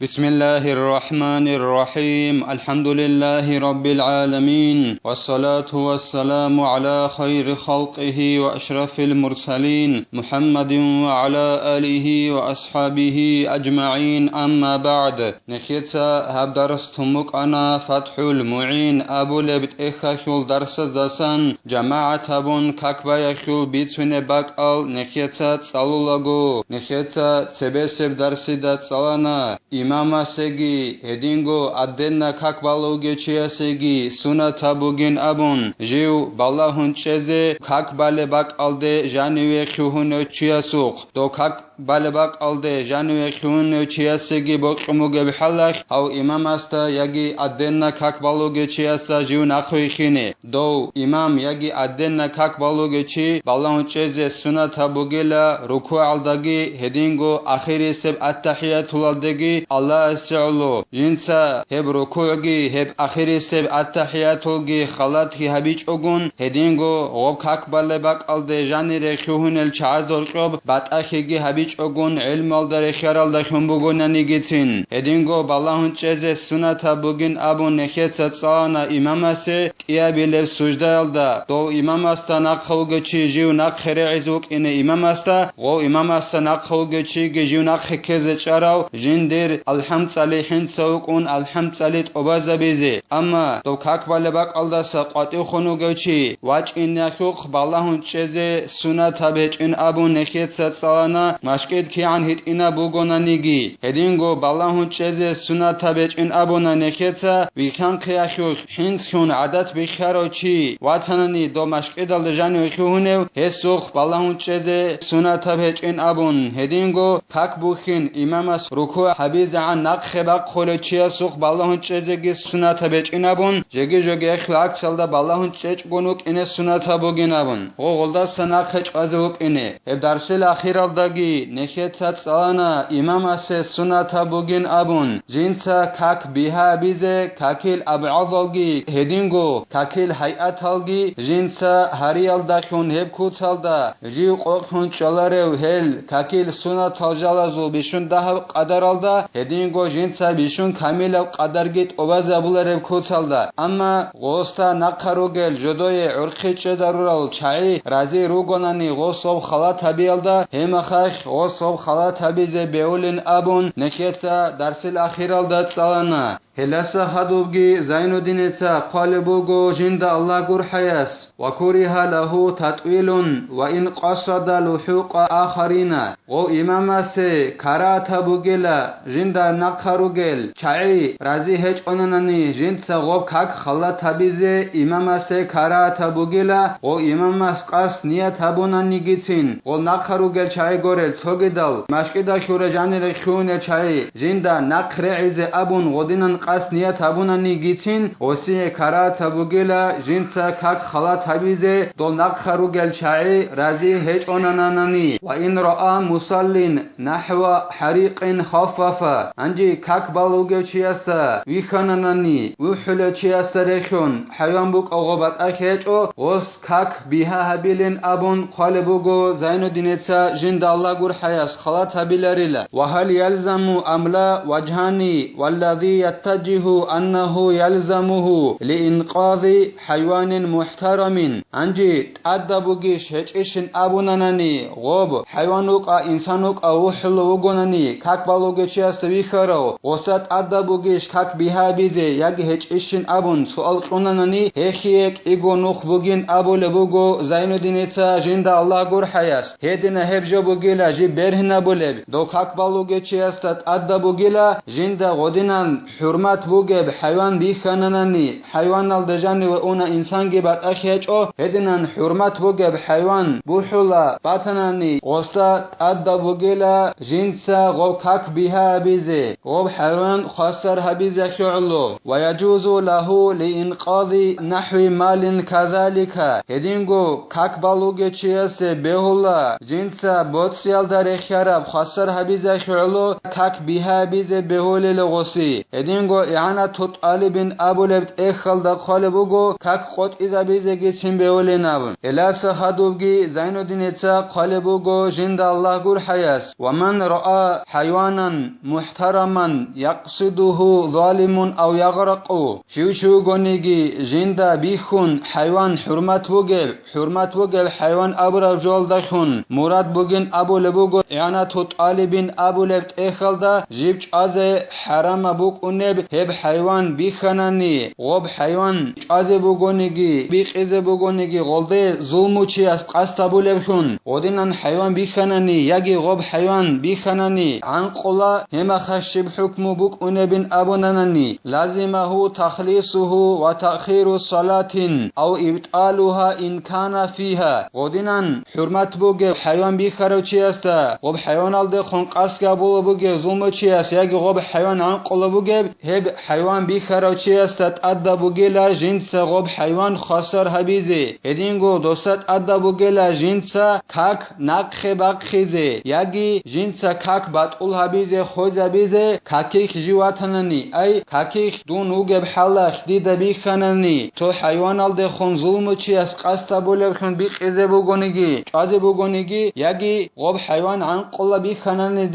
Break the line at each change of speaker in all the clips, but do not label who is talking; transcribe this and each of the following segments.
بسم الله الرحمن الرحيم الحمد لله رب العالمين والصلاة والسلام على خير خلقه وأشرف المرسلين محمد وعلى آله وأصحابه أجمعين أما بعد نخيتsa هب درس تمك أنا فتح المعين أبو لبت إخاخول درس زسان جماعة بون كاكبا يخول بيتسون باقال نخيتsa تسالولغو نخيتsa تسبسب درسي دا تسالنا إمام سيجي هدينغو أدنى كاكبالوغي چياسيجي سنة تابوغين أبون جيو بالله چيزي كاكبالي باك ألدي جانوي خيوهنو چياسوخ دو كاكبالي باك ألدي جانوي خيوهنو چياسيجي بوكموغي بحلخ أو إمام استا يجي أدنى كاكبالوغي چياسا جيو ناخوي خيني دو إمام يجي أدنى كاكبالوغي چي بالله چيزي سنة تابوغيلا ركوع الدغي هدينغو آخري سب التحيات الدغي الله استعلو ينسى هب ركوعي هب آخري سب التحياتولغي خلاتي هبيج اوغون هدينغو غو كاكبال باك الدي جاني رخيوهن الچازول قب بات اخيغي هبيج اوغون علم الدر خيرال دخون بوغون نيگيتين هدينغو بالله چيزه سنت بوگين ابو نخيت صانا امامسه قيابل سجدالدا دو امامستا نخوگه چي جيو نخ خريزوك ان امامستا غو امامستا نخوگه چي جيو نخ كزه چراو جندر الحمد صالحين سوقون الحمد صالت أبازبيزي أما دو كاكبال باك الله سقاطي خنوغوچي واج إن يخوخ بالله چيزي سنة تابهج إن أبو نخيت ستسانا مشكد كي عن هيت إنا بوغونا نيگي هدينغو بالله چيزي سنة تابهج إن أبو نخيت ويخان خيخوخ حينس خون عادت بخيرو چي واتناني دو مشكد الجانو خيهونو هسوخ بالله چيزي سنة تابهج إن أبون هدينغو كاك بوخين إمامس ركوع حبيز عن نقخ باق خول چيا سوخ بالله چيزگي سنت بچينابون جگي جگي خلاق سالدا بالله چيچ گونوك إن سنت بوگينابون غولدا سناخ ازوك إني اب درس الاخير الدغي نخيت سانا امام اس سنت بوگين ابون جنسا كاك بها بيزه كاكيل ابعضلگي هدينغو كاكيل هيئتالگي جنسا هريال داخون هب كوتالدا جيو قوخون چلارو هل كاكيل سنت تاجالازو بيشون ده قدرالدا هدينغو جنسا بيشون كامل قدرگيت اوازابولارب كوتالدا اما غوستا نقاروگل جدوي عرقي چدارورال چاي رازي روگوناني غوسوب خلا تابيالدا همخخ غوسوب خلا تابيزه بيولين ابون نكيتسا درس الاخيرالدا تسالانا هلسا حدوبگي زين الدينيتسا قالبوغو جند الله غور حياس وكره له تطويل وإن قصد لحوق آخرين و إمامس كراتا بوگلا جند نقاروگل چاي رازي هج اوناني جند سغوب كاك خلا تابيزه إمامس كراتا بوگلا و إمامس قاس نيت ابوناني گيتين و نقاروگل چاي گورل څوگدل مشكدا شورا جاني رخون چاي جند نقرعز ابون غدينن قاس نيت ابوناني گيتين وسي كراتا بوگلا جند كاك خلا تابيزه دول نقاروگل چاي رازي هج اوناناني وإن رأى مصلين نحو حريق خفف انجي كاك بالوگه چياستا ويخاناناني وحل چياستا رخون حيوان بوك اوغبات اخيچو وس كاك بها هبيلين ابون قالبوگو زين الدينيتسا جند الله غور حياس خلا تابيلاريلا وهل يلزم املا وجهاني والذي يتجه انه يلزمه لإنقاذ حيوان محترم انجي تادبوگيش هچشن ابوناناني غوب حيوانوك انسانوك او حلوگوناني كاك بالوگه چياستا ويخارو وسات ادبوگيش كاك بها بيزه ياگه هچشن ابون سوال قوناناني هخيك ايگو نوخ بوگين ابو لبوگو زين الدينيتسا جند الله غور حياس هدنا هبجو بوگيلا جي برهنا بولب دو كاك بالوگه چياستا ادبوگيلا جند غدينان حرمت بوگب حيوان بيخاناناني حيوان الدجاني و اونا انسان گبات اخيچو هدنان حرمت بوگب حيوان بوحولا باتناني غستا ادبوگيلا جنسا غو كاك بها بيزه غو حيوان خسر هبيزه شعلو ويجوز له لإنقاذ نحو مال كذلك هدينغو كاك بالوگه چياس بهولا جنسا بوتسيال در خراب خسر هبيزه شعلو كاك بها بيزه بهول لغسي هدينغو буго ианату талибин абулебт эхалда хали буго как қот изабизеги цимбеоленав эласа хадувги зайнудинеца хали буго жинда аллах гур хаяс ва ман раа хайванан мухтараман яқсидуху залимун ав яғрақу шивчугониги жинда бихун хайван хурмат бугеб хайван абрав жолдахун мурад бугин абуле буго ианату талибин абулебт эхалда жибч азе харама букунеб heb hayvan bixanani gob hayvan aze bugonigi biqize bugonigi golde zulmuchi as qastabulebshun odinan hayvan bixanani yagi gob hayvan bixanani anqola hema khashib hukmu bukunebin abunanani lazimahu takhlisuhu wa ta'khiru salatin aw ibtaluha in kana fiha odinan hurmat buge hayvan bixarochi asta gob hayvan alde khonqasga bulubuge zulmuchi as yagi gob hayvan anqola buge heb hayvan bixarochi astat adabu gela jinsa gob hayvan khasar habize edingo dostat adabu gela jinsa kak naqhe baqhize yagi jinsa kak batul habize khozabize kakik jiwatanani ay kakik dun ugeb halakh dida bixanani to hayvan alde khon zulmuchi as qastabuleb khon biqize bugonigi qaze bugonigi yagi gob hayvan anqola bixanani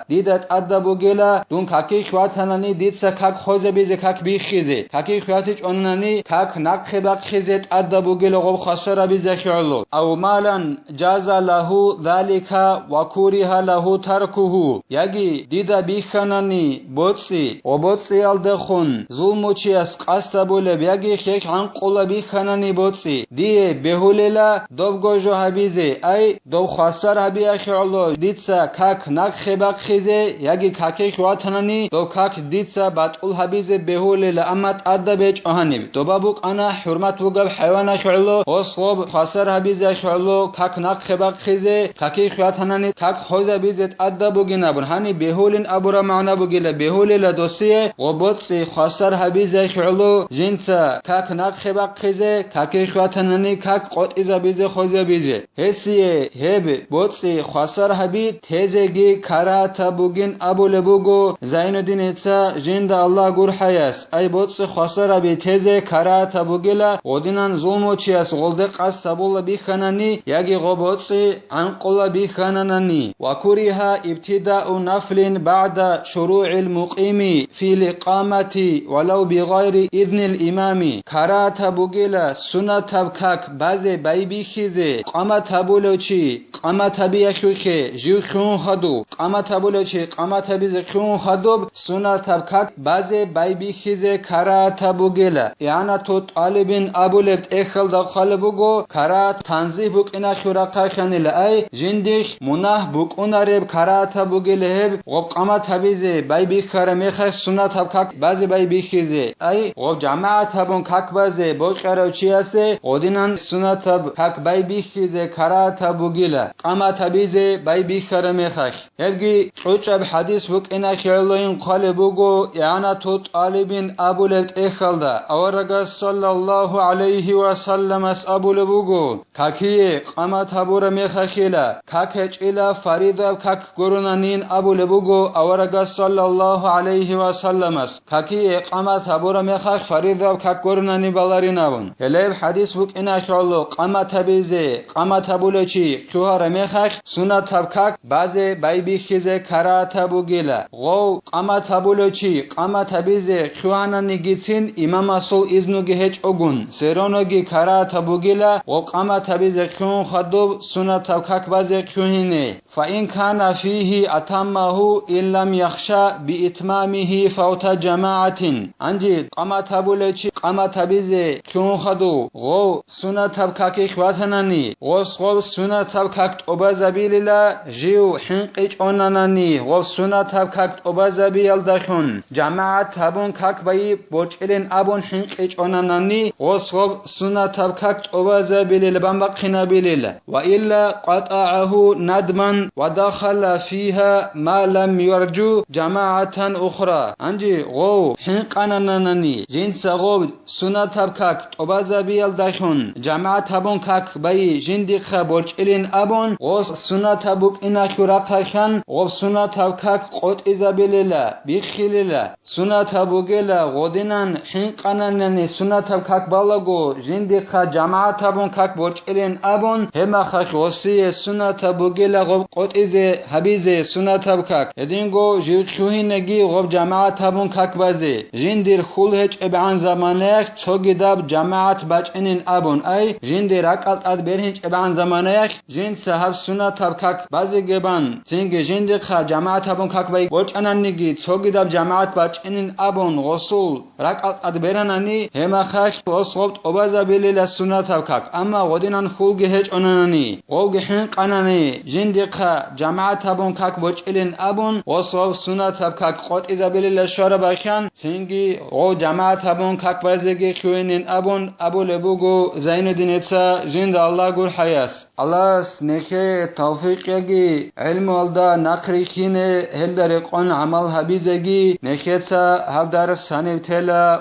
didat adabu gela dun kakik watanani ditsa kak khozabize kak bixize kaki khiyatich onani kak naqhe baqhizet adabu gelo gob khasara bizakhulu aw malan jaza lahu dhalika wa kuriha lahu tarkuhu yagi dida bixanani botsi alde khun zulmuchi as qastabule yagi khek anqola bixanani botsi die behulela dobgojo habize ay dob khasar habiakhulu ditsa kak naqhe baqhize yagi kaki khwatanani dob kak ditsa batul habize behulela amat adabech ohanib dobabuk ana hurmat bugab hayvana khulu osqob khasar habize khulu kak naqhe baqhize kaki khwatanani kak khoza bizet adabuginabun hani behulin abura maana bugila behulela dosiye gobotsi khasar habize khulu jinsa kak naqhe baqhize kaki khwatanani kak qot izabize khoza bize hesiye heb botsi khasar habi tezegi karata bugin abule bugo zainuddin etsa jinda allah gur hayas ay botsi khasar habi teze karata bugila odinan zulmochi as golde qasabulla bixanani yagi gobotsi anqola bixanani wa kuriha ibtida'u naflin ba'da shuru'il muqimi fi liqamati walau bighayri idhnil imami karata bugila sunatab kak baze baybi khize qamatabulochi qamatabiyakhukhe jikhun khadu qamatabulochi qamatabize khun khadub sunatab kak baze baybi khize karata bugila ianatu talibin abulebt ekhalda khalabugo karat tanzih bukina khura qarkhanila ay jindikh munah bukunareb karata bugileheb gob qamatabize baybi khara mekhas sunatab kak baze baybi khize ay gob jamaatabun kak baze boqarochi ase odinan sunatab kak baybi khize karata bugila qamatabize baybi khara mekhakh hebgi quchab hadis bukina khirloin khalabugo ianatu talibin abulebt ekhalda awaraga sallallahu alayhi wa sallam as abulebugo kakiye qamatabura mekhakhila kakechila farida kak gurunanin abulebugo awaraga sallallahu alayhi wa sallam as kakiye qamatabura mekhakh farida kak gurunani balarinavun eleb hadis bukina khirlo qamatabize qamatabulechi khuhara mekhakh sunatab kak baze baybi khize karata bugila go qamatabulechi qamatabize khuhanani gitsin imam asul iznugi hech ogun seronogi karata bugila go qamatabize khun khadub sunatab kak baze khuhine fa in kana fihi atammahu illam yakhsha bi itmamihi fawta jama'atin anji qamatabulechi qamatabize khun khadu go sunatab kak khwatanani go sunatab kak obazabilila jiu hinqich onanani go sunatab kak obazabil dakhun jama'at tabun kak bayi bochelen abun hinqich onanani go sunatab kak obazabilila bamba qinabilila wa illa qata'ahu nadman wa dakhala fiha ma lam yarju jama'atan ukhra anji go hinqananani jinsa go sunatab kak obazabil dakhun jama'at tabun kak bayi jindikha bochelen abun go sunatabuk inakhura qakhan go sunatab kak qot izabilila bikhilila سنت بوگلا غودینان حین قناننی سنت کاک بالگو جندی خا جماعت بون کاک برچلین ابون هما خاک وسی سنت بوگلا غوب قطعز حبیز سنت کاک ادینگو جیو خوهینگی غوب جماعت بون کاک بازی جندیر خول هچ ابعان زمانیخ چوگی داب جماعت بچینین ابون ای جندیر اقلت اد برهنچ ابعان زمانیخ جند صاحب سنت کاک بازی گبان تینگی جندی خا جماعت بون کاک بای برچاننگی چوگی داب جماعت إن أبون غسول ركعت أدبرنني هما خاك وصوت أبازا بليل السنة كاك أما غدنا خلق هج أنني غلق حنق أنني جندق جماعة أبون كاك بوجئلن أبون وصوت سنة كاك قط إذا بليل الشارع بخان سنجي غو جماعة أبون كاك بازيجي خوينين أبون أبو لبوغو زين الدين جند الله قول حياس الله سنخي توفيق يجي علم والدا نقري خينه هل درقون عمل حبيزجي نخيت هبدار السنة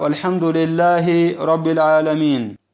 والحمد لله رب العالمين.